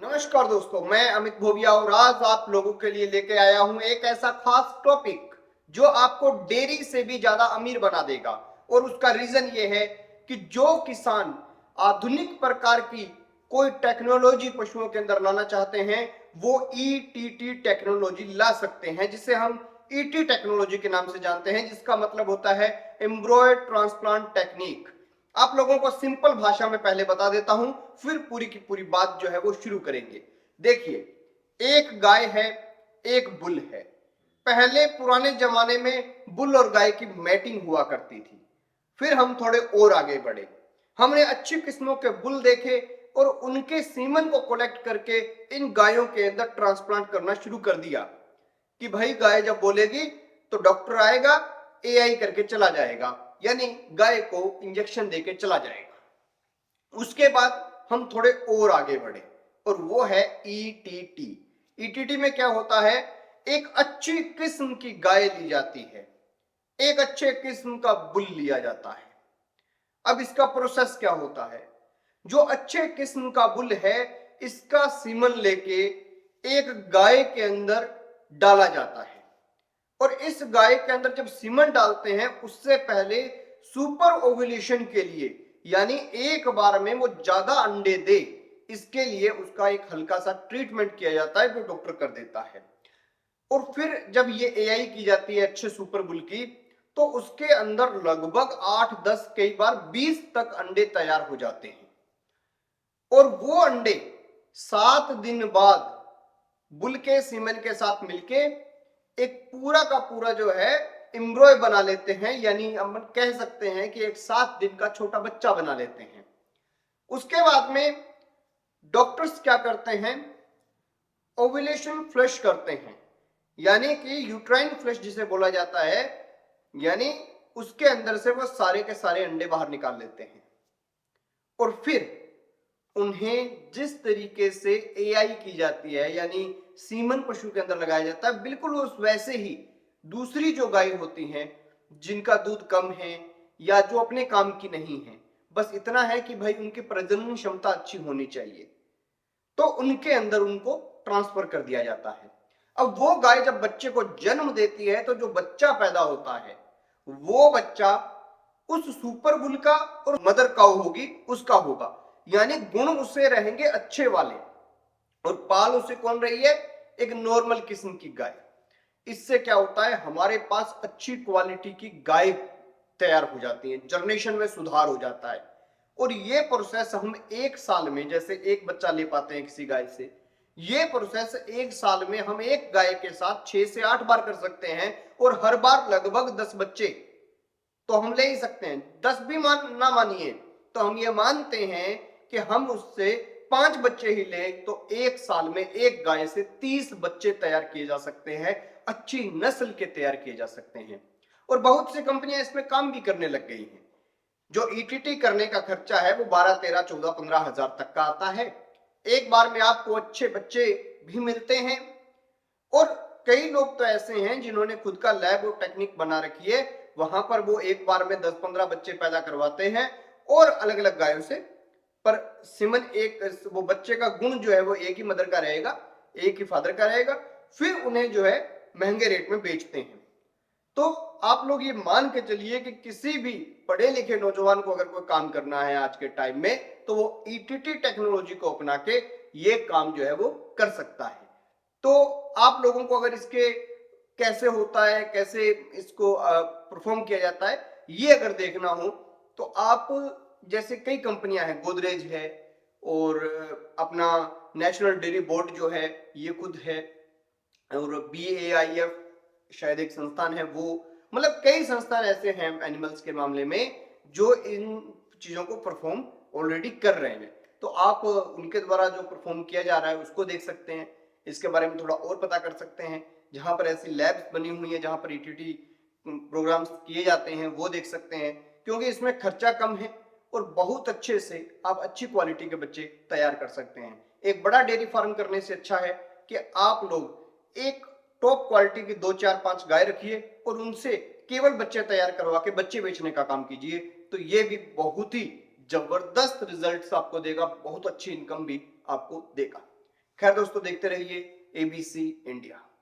नमस्कार दोस्तों, मैं अमित भोबिया और आज आप लोगों के लिए लेके आया हूं एक ऐसा खास टॉपिक जो आपको डेयरी से भी ज्यादा अमीर बना देगा। और उसका रीजन ये है कि जो किसान आधुनिक प्रकार की कोई टेक्नोलॉजी पशुओं के अंदर लाना चाहते हैं वो ईटीटी टेक्नोलॉजी ला सकते हैं, जिसे हम ईटी टेक्नोलॉजी के नाम से जानते हैं, जिसका मतलब होता है एम्ब्रॉय ट्रांसप्लांट टेक्निक। आप लोगों को सिंपल भाषा में पहले बता देता हूं, फिर पूरी की पूरी बात जो है वो शुरू करेंगे। देखिए, एक गाय है, एक बुल है। पहले पुराने जमाने में बुल और गाय की मैटिंग हुआ करती थी। फिर हम थोड़े और आगे बढ़े, हमने अच्छी किस्मों के बुल देखे और उनके सीमन को कलेक्ट करके इन गायों के अंदर ट्रांसप्लांट करना शुरू कर दिया कि भाई गाय जब बोलेगी तो डॉक्टर आएगा, एआई करके चला जाएगा, यानी गाय को इंजेक्शन देके चला जाएगा। उसके बाद हम थोड़े और आगे बढ़े और वो है ईटीटी। ईटीटी में क्या होता है, एक अच्छी किस्म की गाय ली जाती है, एक अच्छे किस्म का बुल लिया जाता है। अब इसका प्रोसेस क्या होता है, जो अच्छे किस्म का बुल है इसका सीमन लेके एक गाय के अंदर डाला जाता है। और इस गाय के अंदर जब सीमन डालते हैं उससे पहले सुपर ओव्यूलेशन के लिए, यानी एक बार में वो ज्यादा अंडे दे, इसके लिए उसका एक हल्का सा ट्रीटमेंट किया जाता है जो डॉक्टर कर देता है। और फिर जब ये एआई की जाती है अच्छे सुपर बुल की, तो उसके अंदर लगभग 8-10 कई बार 20 तक अंडे तैयार हो जाते हैं। और वो अंडे 7 दिन बाद बुल के सीमेन के साथ मिलके एक पूरा का पूरा जो है एम्ब्रॉय बना लेते हैं, यानी हम कह सकते हैं कि एक 7 दिन का छोटा बच्चा बना लेते हैं। उसके बाद में डॉक्टर्स क्या करते हैं, ओव्यूलेशन फ्लश करते हैं, यानी कि यूट्राइन फ्लश जिसे बोला जाता है, यानी उसके अंदर से वो सारे के सारे अंडे बाहर निकाल लेते हैं। और फिर उन्हें जिस तरीके से एआई की जाती है, यानी सीमन पशु के अंदर लगाया जाता है, बिल्कुल उस वैसे ही दूसरी जो गाय होती हैं जिनका दूध कम है या जो अपने काम की नहीं है, बस इतना है कि भाई उनकी प्रजनन क्षमता अच्छी होनी चाहिए, तो उनके अंदर उनको ट्रांसफर कर दिया जाता है। अब वो गाय जब बच्चे को जन्म देती है तो जो बच्चा पैदा होता है वो बच्चा उस सुपर बुल का और मदर काऊ होगी उसका होगा, यानी गुण उससे रहेंगे अच्छे वाले। और पाल उसे कौन रही है, एक नॉर्मल किस्म की गाय। इससे क्या होता है, हमारे पास अच्छी क्वालिटी की गाय तैयार हो जाती है, जनरेशन में सुधार हो जाता है। और ये प्रोसेस हम एक साल में, जैसे एक बच्चा ले पाते हैं किसी गाय से, ये प्रोसेस एक साल में हम एक गाय के साथ 6 से 8 बार कर सकते हैं। और हर बार लगभग 10 बच्चे तो हम ले ही सकते हैं। 10 भी ना मानिए तो हम ये मानते हैं कि हम उससे 5 बच्चे ही ले तो एक साल में एक गाय से 30 बच्चे तैयार किए जा सकते हैं, अच्छी नस्ल के तैयार किए जा सकते हैं। और बहुत सी कंपनियां इसमें काम भी करने लग गई हैं। जो ईटीटी करने का खर्चा है वो 12, 13, 14, 15 हजार तक का आता है। एक बार में आपको अच्छे बच्चे भी मिलते हैं। और कई लोग तो ऐसे हैं जिन्होंने खुद का लैब और टेक्निक बना रखी है, वहां पर वो एक बार में 10-15 बच्चे पैदा करवाते हैं और अलग अलग गायों से। पर सिमन एक, वो बच्चे का गुण जो है वो एक ही मदर का रहेगा, एक ही फादर का रहेगा। फिर उन्हें जो है महंगे रेट में बेचते हैं। तो आप लोग ये मान के चलिए कि किसी भी पढ़े लिखे नौजवान को अगर कोई काम करना है आज के टाइम में तो वो ईटीटी टेक्नोलॉजी को अपना के ये काम जो है वो कर सकता है। तो आप लोगों को अगर इसके कैसे होता है, कैसे इसको परफॉर्म किया जाता है, ये अगर देखना हो तो आप, जैसे कई कंपनियां हैं, गोदरेज है और अपना नेशनल डेयरी बोर्ड जो है ये खुद है, और BAIF शायद एक संस्थान है, वो मतलब कई संस्थान ऐसे हैं एनिमल्स के मामले में जो इन चीजों को परफॉर्म ऑलरेडी कर रहे हैं। तो आप उनके द्वारा जो परफॉर्म किया जा रहा है उसको देख सकते हैं, इसके बारे में थोड़ा और पता कर सकते हैं। जहां पर ऐसी लैब्स बनी हुई है जहां पर ईटीटी प्रोग्राम्स किए जाते हैं वो देख सकते हैं, क्योंकि इसमें खर्चा कम है और बहुत अच्छे से आप अच्छी क्वालिटी के बच्चे तैयार कर सकते हैं। एक बड़ा डेयरी फार्म करने से अच्छा है कि आप लोग एक टॉप क्वालिटी की 2, 4, 5 गाय रखिए और उनसे केवल बच्चे तैयार करवा के बच्चे बेचने का काम कीजिए। तो ये भी बहुत ही जबरदस्त रिजल्ट्स आपको देगा, बहुत अच्छी इनकम भी आपको देगा। खैर दोस्तों, देखते रहिए एबीसी इंडिया।